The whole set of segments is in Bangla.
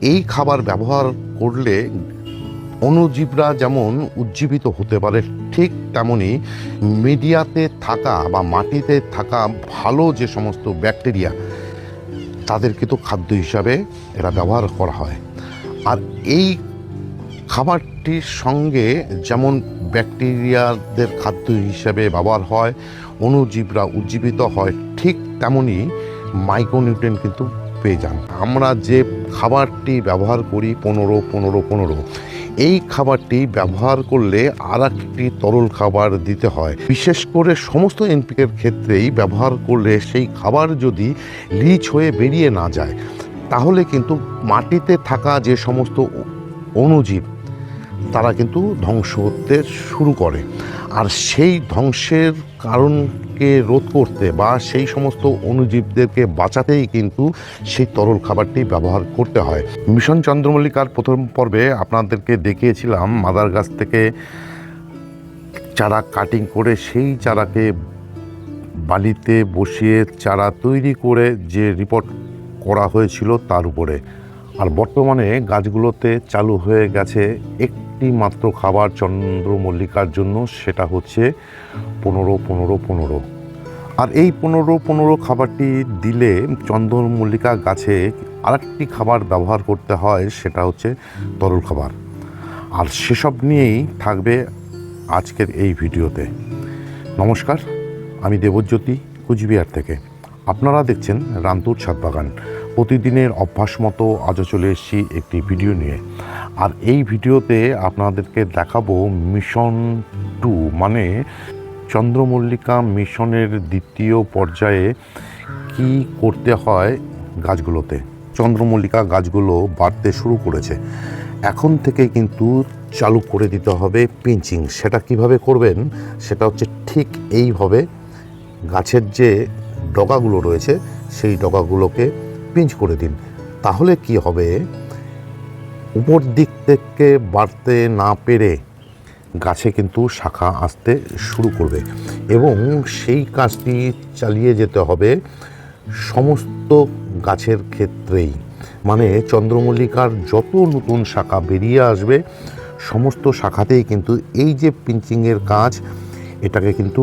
এই খাবার ব্যবহার করলে অণুজীবরা যেমন উজ্জীবিত হতে পারে, ঠিক তেমনি মিডিয়াতে থাকা বা মাটিতে থাকা ভালো যে সমস্ত ব্যাকটেরিয়া তাদের কিন্তু খাদ্য হিসাবে এরা ব্যবহার করা হয়। আর এই খাবারটির সঙ্গে যেমন ব্যাকটেরিয়াদের খাদ্য হিসাবে ব্যবহার হয়, অণুজীবরা উজ্জীবিত হয়, ঠিক তেমনি মাইক্রোনিউট্রিয়েন্ট কিন্তু পেয়ে যান। আমরা যে খাবারটি ব্যবহার করি 15-15-15, এই খাবারটি ব্যবহার করলে আর একটি তরল খাবার দিতে হয়। বিশেষ করে সমস্ত এনপিকের ক্ষেত্রেই ব্যবহার করলে সেই খাবার যদি লিচ হয়ে বেরিয়ে না যায়, তাহলে কিন্তু মাটিতে থাকা যে সমস্ত অণুজীব তারা কিন্তু ধ্বংস হতে শুরু করে। আর সেই ধ্বংসের কারণকে রোধ করতে বা সেই সমস্ত অণুজীবদেরকে বাঁচাতেই কিন্তু সেই তরল খাবারটি ব্যবহার করতে হয়। মিশন চন্দ্রমল্লিকার প্রথম পর্বে আপনাদেরকে দেখিয়েছিলাম মাদার গাছ থেকে চারা কাটিং করে সেই চারাকে বালিতে বসিয়ে চারা তৈরি করে যে রিপোর্ট করা হয়েছিল তার উপরে। আর বর্তমানে গাছগুলোতে চালু হয়ে গেছে একটি মাত্র খাবার চন্দ্রমল্লিকার জন্য, সেটা হচ্ছে 15-15-15। আর এই 15-15 খাবারটি দিলে চন্দ্রমল্লিকা গাছে আরেকটি খাবার ব্যবহার করতে হয়, সেটা হচ্ছে তরল খাবার। আর সেসব নিয়েই থাকবে আজকের এই ভিডিওতে। নমস্কার, আমি দেবজ্যোতি, কুচবিহার থেকে। আপনারা দেখছেন রান্তুর ছাদ বাগান। প্রতিদিনের অভ্যাস মতো আজও চলে এসেছি একটি ভিডিও নিয়ে। আর এই ভিডিওতে আপনাদেরকে দেখাবো মিশন 2, মানে চন্দ্রমল্লিকা মিশনের দ্বিতীয় পর্যায়ে কি করতে হয় গাছগুলোতে। চন্দ্রমল্লিকা গাছগুলো বাড়তে শুরু করেছে, এখন থেকে কিন্তু চালু করে দিতে হবে পিঞ্চিং। সেটা কিভাবে করবেন, সেটা হচ্ছে ঠিক এইভাবে গাছের যে ডগাগুলো রয়েছে সেই ডগাগুলোকে পিঞ্চ করে দিন। তাহলে কি হবে, উপর দিক থেকে বাড়তে না পেরে গাছে কিন্তু শাখা আসতে শুরু করবে। এবং সেই কাজটি চালিয়ে যেতে হবে সমস্ত গাছের ক্ষেত্রেই। মানে চন্দ্রমল্লিকার যত নতুন শাখা বেরিয়ে আসবে সমস্ত শাখাতেই কিন্তু এই যে পিঞ্চিংয়ের কাজ, এটাকে কিন্তু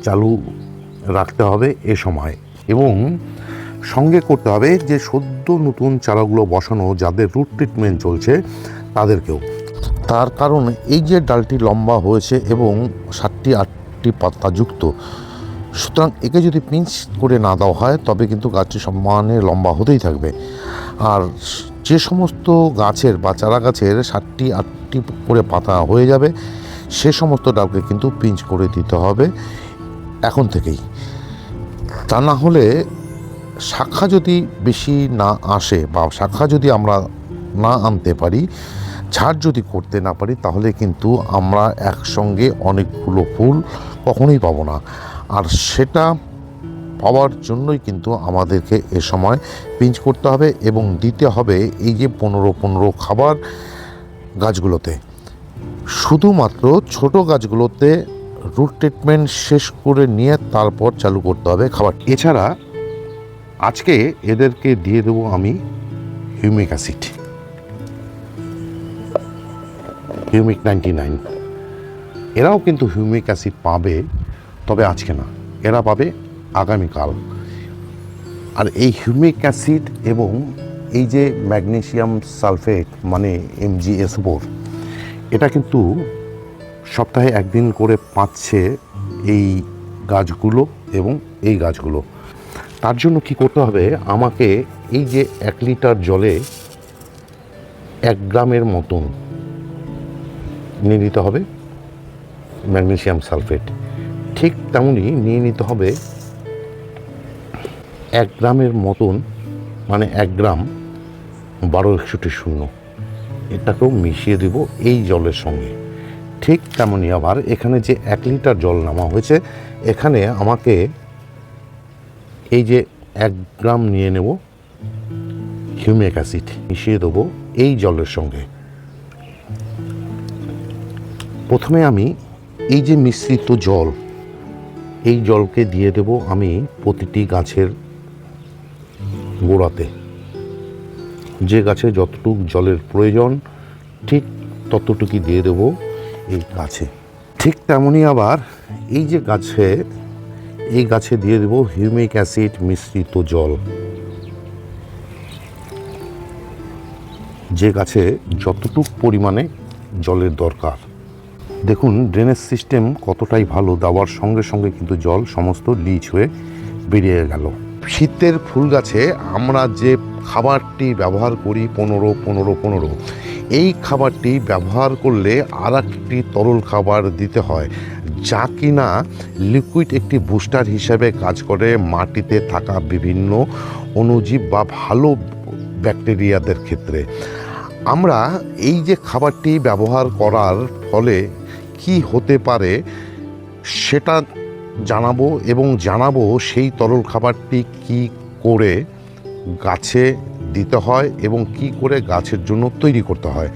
চালু রাখতে হবে এ সময়। এবং সঙ্গে করতে হবে যে সদ্য নতুন চারাগুলো বসানো যাদের রুট ট্রিটমেন্ট চলছে তাদেরকেও। তার কারণ এই যে ডালটি লম্বা হয়েছে এবং 7টি-8টি পাতা যুক্ত, সুতরাং একে যদি পিঞ্চ করে না দেওয়া হয় তবে কিন্তু গাছটি সমানে লম্বা হতেই থাকবে। আর যে সমস্ত গাছের বা চারা গাছের 7টি-8টি করে পাতা হয়ে যাবে সে সমস্ত ডালকে কিন্তু পিঞ্চ করে দিতে হবে এখন থেকেই। তা না হলে শাখা যদি বেশি না আসে বা শাখা যদি আমরা না আনতে পারি, ঝাড় যদি করতে না পারি, তাহলে কিন্তু আমরা একসঙ্গে অনেকগুলো ফুল কখনোই পাবো না। আর সেটা পাওয়ার জন্যই কিন্তু আমাদেরকে এ সময় পিঞ্চ করতে হবে এবং দিতে হবে এই যে 15-15 খাবার গাছগুলোতে। শুধুমাত্র ছোট গাছগুলোতে রুট ট্রিটমেন্ট শেষ করে নিয়ে তারপর চালু করতে হবে খাবার। এছাড়া আজকে এদেরকে দিয়ে দেবো আমি হিউমিক অ্যাসিড, হিউমিক 99। এরাও কিন্তু হিউমিক অ্যাসিড পাবে, তবে আজকে না, এরা পাবে আগামীকাল। আর এই হিউমিক অ্যাসিড এবং এই যে ম্যাগনেসিয়াম সালফেট মানে MgS4, এটা কিন্তু সপ্তাহে একদিন করে পাচ্ছে এই গাছগুলো এবং এই গাছগুলো। তার জন্য কি করতে হবে, আমাকে এই যে 1 লিটার জলে 1 গ্রামের মতন নিয়ে নিতে হবে ম্যাগনেসিয়াম সালফেট। ঠিক তেমনই নিয়ে নিতে হবে 1 গ্রামের মতন, মানে 1 গ্রাম 1261-0, এটাকেও মিশিয়ে দেব এই জলের সঙ্গে। ঠিক তেমনই আবার এখানে যে 1 লিটার জল নেওয়া হয়েছে, এখানে আমাকে এই যে 1 গ্রাম নিয়ে নেব হিউমিক অ্যাসিড, মিশিয়ে দেবো এই জলের সঙ্গে। প্রথমে আমি এই যে মিশ্রিত জল, এই জলকে দিয়ে দেব আমি প্রতিটি গাছের গোড়াতে। যে গাছে যতটুকু জলের প্রয়োজন ঠিক ততটুকুই দিয়ে দেব এই গাছে। ঠিক তেমনই আবার এই গাছে দিয়ে দেব হিউমিক অ্যাসিড মিশ্রিত জল, যে গাছে যতটুকু পরিমাণে জলের দরকার। দেখুন ড্রেনেজ সিস্টেম কতটাই ভালো, দেওয়ার সঙ্গে সঙ্গে কিন্তু জল সমস্ত লিচ হয়ে বেরিয়ে গেল। শীতের ফুল গাছে আমরা যে খাবারটি ব্যবহার করি 15-15-15, এই খাবারটি ব্যবহার করলে আর একটি তরল খাবার দিতে হয়, যা কিনা লিকুইড একটি বুস্টার হিসেবে কাজ করে মাটিতে থাকা বিভিন্ন অণুজীব বা ভালো ব্যাকটেরিয়াদের ক্ষেত্রে। আমরা এই যে খাবারটি ব্যবহার করার ফলে কি হতে পারে সেটা জানাবো, এবং জানাবো সেই তরল খাবারটি কি করে গাছে দিতে হয় এবং কি করে গাছের জন্য তৈরি করতে হয়।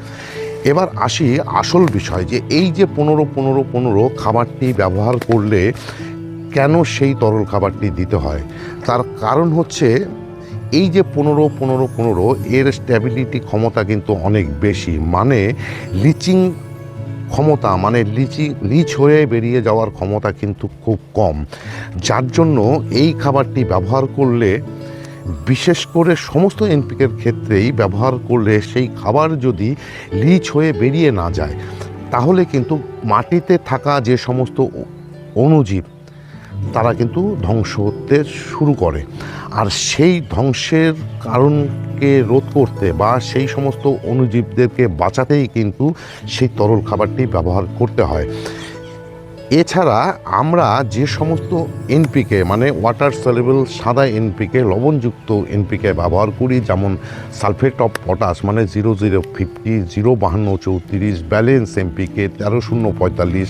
এবার আসি আসল বিষয়, যে এই যে 15-15-15 খাবারটি ব্যবহার করলে কেন সেই তরল খাবারটি দিতে হয়। তার কারণ হচ্ছে এই যে 15-15-15 এর স্ট্যাবিলিটি ক্ষমতা কিন্তু অনেক বেশি, মানে লিচিং ক্ষমতা, মানে লিচ হয়ে বেরিয়ে যাওয়ার ক্ষমতা কিন্তু খুব কম, যার জন্য এই খাবারটি ব্যবহার করলে, বিশেষ করে সমস্ত এনপিকের ক্ষেত্রেই ব্যবহার করলে, সেই খাবার যদি লিচ হয়ে বেরিয়ে না যায় তাহলে কিন্তু মাটিতে থাকা যে সমস্ত অণুজীব তারা কিন্তু ধ্বংস হতে শুরু করে। আর সেই ধ্বংসের কারণকে রোধ করতে বা সেই সমস্ত অণুজীবদেরকে বাঁচাতেই কিন্তু সেই তরল খাবারটি ব্যবহার করতে হয়। এছাড়া আমরা যে সমস্ত এনপিকে, মানে ওয়াটার সলিউবল সাদা এনপিকে, লবণযুক্ত এনপিকে ব্যবহার করি, যেমন সালফেট অফ পটাশ মানে 0050, 05234, ব্যালেন্স এনপিকে 13-0-45,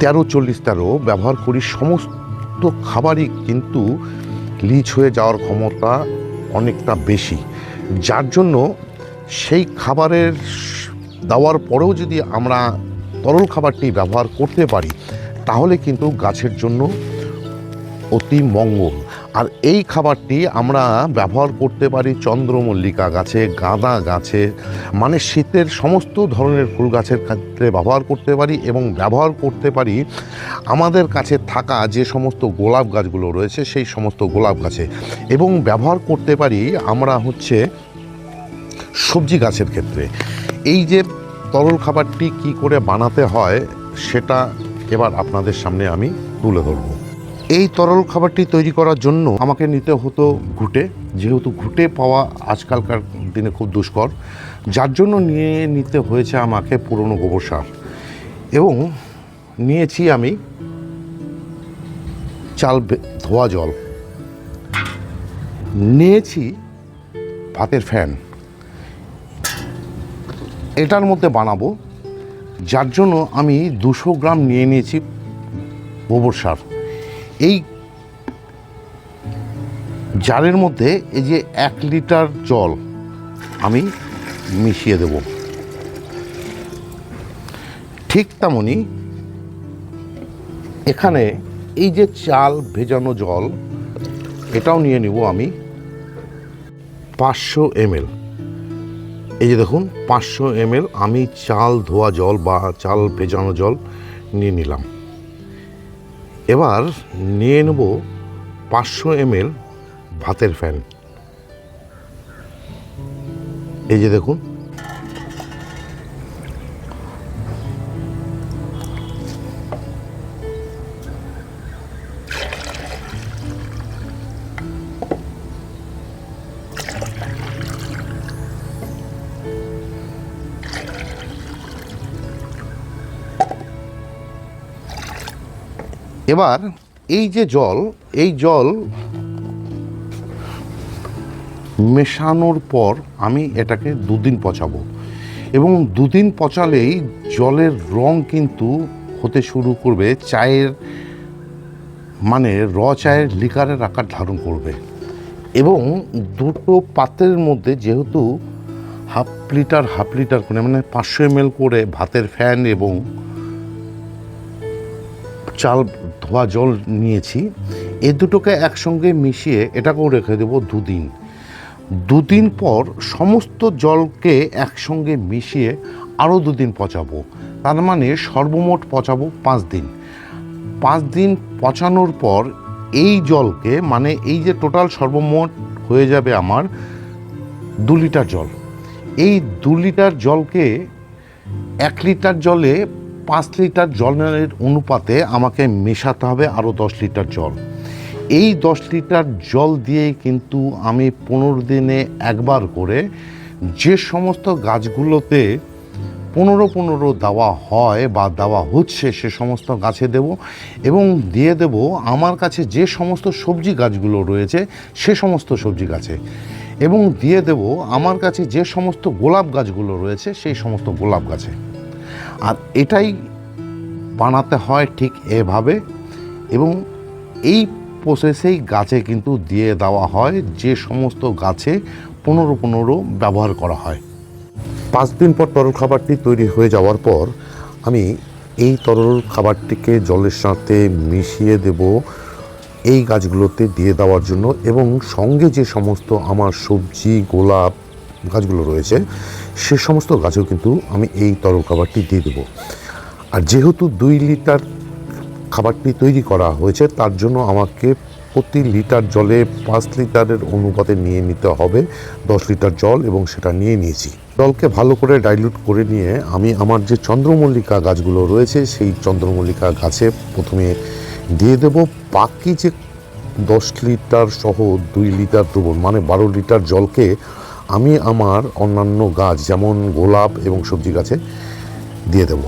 13-40-13 ব্যবহার করি, সমস্ত খাবারই কিন্তু লিচ হয়ে যাওয়ার ক্ষমতা অনেকটা বেশি, যার জন্য সেই খাবারের দেওয়ার পরেও যদি আমরা তরল খাবারটি ব্যবহার করতে পারি তাহলে কিন্তু গাছের জন্য অতি মঙ্গল। আর এই খাবারটি আমরা ব্যবহার করতে পারি চন্দ্রমল্লিকা গাছে, গাঁদা গাছে, মানে শীতের সমস্ত ধরনের ফুল গাছের ক্ষেত্রে ব্যবহার করতে পারি, এবং ব্যবহার করতে পারি আমাদের কাছে থাকা যে সমস্ত গোলাপ গাছগুলো রয়েছে সেই সমস্ত গোলাপ গাছে, এবং ব্যবহার করতে পারি আমরা সবজি গাছের ক্ষেত্রে। এই যে তরল খাবারটি কি করে বানাতে হয় সেটা এবার আপনাদের সামনে আমি তুলে ধরব। এই তরল খাবারটি তৈরি করার জন্য আমাকে নিতে হতো ঘুঁটে, যেহেতু ঘুঁটে পাওয়া আজকালকার দিনে খুব দুষ্কর, যার জন্য নিয়ে নিতে হয়েছে আমাকে পুরনো গোবর সার, এবং নিয়েছি আমি চাল ধোয়া জল, নিয়েছি ভাতের ফ্যান, এটার মধ্যে বানাবো, যার জন্য আমি 200 গ্রাম নিয়ে নিয়েছি গোবর সার। এই জারের মধ্যে এই যে 1 লিটার জল আমি মিশিয়ে দেব। ঠিক তেমনি এখানে এই যে চাল ভেজানো জল, এটাও নিয়ে নিব আমি 500 ml। এই যে দেখুন 500 ml আমি চাল ধোয়া জল বা চাল ভেজানো জল নিয়ে নিলাম। এবার নিয়ে নেব 500 ml ভাতের ফ্যান। এই যে দেখুন এবার এই যে জল, এই জল মেশানোর পর আমি এটাকে 2 দিন পচাবো, এবং 2 দিন পচালেই জলের রং কিন্তু হতে শুরু করবে চায়ের, মানে চায়ের লিকারের আকার ধারণ করবে। এবং দুটো পাত্রের মধ্যে যেহেতু হাফ লিটার করে, মানে 500 ml করে ভাতের ফ্যান এবং চাল ধোয়া জল নিয়েছি, এই দুটোকে একসঙ্গে মিশিয়ে এটাকেও রেখে দেবো 2 দিন। দুদিন পর সমস্ত জলকে একসঙ্গে মিশিয়ে আরও 2 দিন পচাবো। তার মানে সর্বমোট পচাবো 5 দিন। 5 দিন পচানোর পর এই জলকে, মানে এই যে টোটাল সর্বমোট হয়ে যাবে আমার 2 লিটার জল। এই 2 লিটার জলকে 1 লিটার জলে 5 লিটার জলের অনুপাতে আমাকে মেশাতে হবে আরও 10 লিটার জল। এই 10 লিটার জল দিয়েই কিন্তু আমি 15 দিনে একবার করে যে সমস্ত গাছগুলোতে 15-15 দেওয়া হয় বা দেওয়া হচ্ছে সে সমস্ত গাছে দেব, এবং দিয়ে দেব আমার কাছে যে সমস্ত সবজি গাছগুলো রয়েছে সে সমস্ত সবজি গাছে, এবং দিয়ে দেব আমার কাছে যে সমস্ত গোলাপ গাছগুলো রয়েছে সেই সমস্ত গোলাপ গাছে। আর এটাই বানাতে হয় ঠিক এভাবে, এবং এই প্রসেসেই গাছে কিন্তু দিয়ে দেওয়া হয় যে সমস্ত গাছে 15-15 ব্যবহার করা হয়। 5 দিন পর তরল খাবারটি তৈরি হয়ে যাওয়ার পর আমি এই তরল খাবারটিকে জলের সাথে মিশিয়ে দেব এই গাছগুলোতে দিয়ে দেওয়ার জন্য, এবং সঙ্গে যে সমস্ত আমার সবজি গোলাপ গাছগুলো রয়েছে সে সমস্ত গাছেও কিন্তু আমি এই তরল খাবারটি দিয়ে দেবো। আর যেহেতু 2 লিটার খাবারটি তৈরি করা হয়েছে তার জন্য আমাকে প্রতি লিটার জলে 5 লিটারের অনুপাতে নিয়ে নিতে হবে 10 লিটার জল, এবং সেটা নিয়ে নিয়েছি। জলকে ভালো করে ডাইলুট করে নিয়ে আমি আমার যে চন্দ্রমল্লিকা গাছগুলো রয়েছে সেই চন্দ্রমল্লিকা গাছে প্রথমে দিয়ে দেব। বাকি যে 10 লিটার সহ 2 লিটার দ্রবণ মানে 12 লিটার জলকে আমি আমার অন্যান্য গাছ যেমন গোলাপ এবং সবজি গাছে দিয়ে দেব।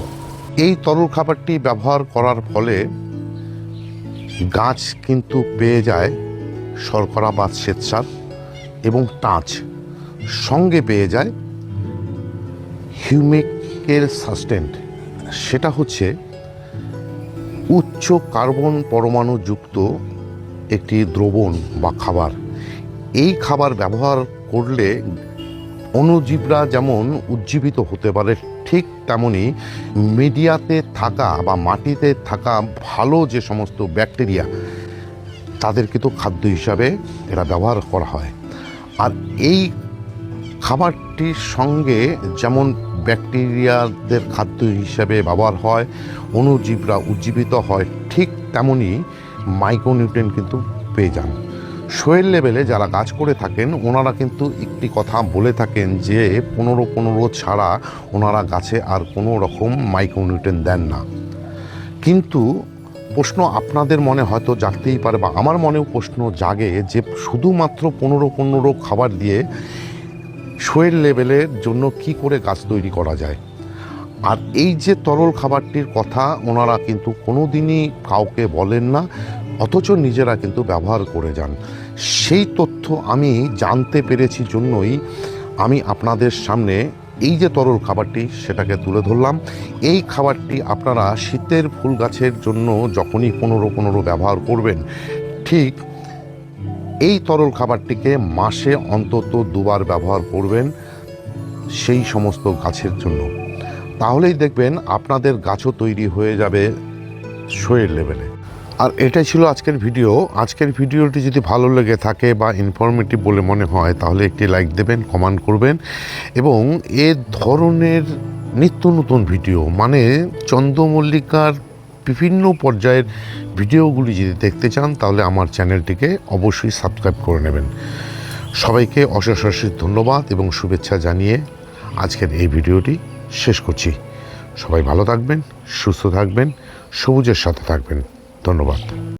এই তরল খাবারটি ব্যবহার করার ফলে গাছ কিন্তু পেয়ে যায় শর্করা বা শ্বেতসার এবং টাচ, সঙ্গে পেয়ে যায় হিউমিকের সাস্টেন্ট, সেটা হচ্ছে উচ্চ কার্বন পরমাণুযুক্ত একটি দ্রবণ বা খাবার। এই খাবার ব্যবহার করলে অণুজীবরা যেমন উজ্জীবিত হতে পারে, ঠিক তেমনি মিডিয়াতে থাকা বা মাটিতে থাকা ভালো যে সমস্ত ব্যাকটেরিয়া তাদের কিন্তু খাদ্য হিসাবে এরা ব্যবহার করা হয়। আর এই খাবারটির সঙ্গে যেমন ব্যাকটেরিয়াদের খাদ্য হিসাবে ব্যবহার হয়, অণুজীবরা উজ্জীবিত হয়, ঠিক তেমনি মাইক্রোনিউট্রিয়েন্ট কিন্তু পেয়ে যান। সোয়েল লেভেলে যারা কাজ করে থাকেন ওনারা কিন্তু একটি কথা বলে থাকেন যে 15-15 ছাড়া ওনারা গাছে আর কোনো রকম মাইক্রোনিউট্রিয়েন্ট দেন না। কিন্তু প্রশ্ন আপনাদের মনে হয়তো জাগতেই পারে, বা আমার মনেও প্রশ্ন জাগে যে শুধুমাত্র 15-15 খাবার দিয়ে সোয়েল লেভেলের জন্য কি করে গাছ তৈরি করা যায়। আর এই যে তরল খাবারটির কথা ওনারা কিন্তু কোনো দিনই কাউকে বলেন না, অথচ নিজেরা কিন্তু ব্যবহার করে যান। সেই তথ্য আমি জানতে পেরেছি জন্যই আমি আপনাদের সামনে এই যে তরল খাবারটি সেটাকে তুলে ধরলাম। এই খাবারটি আপনারা শীতের ফুল গাছের জন্য যখনই 15-15 ব্যবহার করবেন, ঠিক এই তরল খাবারটিকে মাসে অন্তত 2 বার ব্যবহার করবেন সেই সমস্ত গাছের জন্য। তাহলেই দেখবেন আপনাদের গাছও তৈরি হয়ে যাবে সোয়েল লেভেলে। আর এটাই ছিল আজকের ভিডিও। আজকের ভিডিওটি যদি ভালো লেগে থাকে বা ইনফরমেটিভ বলে মনে হয় তাহলে একটি লাইক দেবেন, কমেন্ট করবেন, এবং এ ধরনের নিত্য নতুন ভিডিও মানে চন্দ্রমল্লিকার বিভিন্ন পর্যায়ের ভিডিওগুলি যদি দেখতে চান তাহলে আমার চ্যানেলটিকে অবশ্যই সাবস্ক্রাইব করে নেবেন। সবাইকে অশেষ অশেষ ধন্যবাদ এবং শুভেচ্ছা জানিয়ে আজকের এই ভিডিওটি শেষ করছি। সবাই ভালো থাকবেন, সুস্থ থাকবেন, সবুজের সাথে থাকবেন। ধন্যবাদ।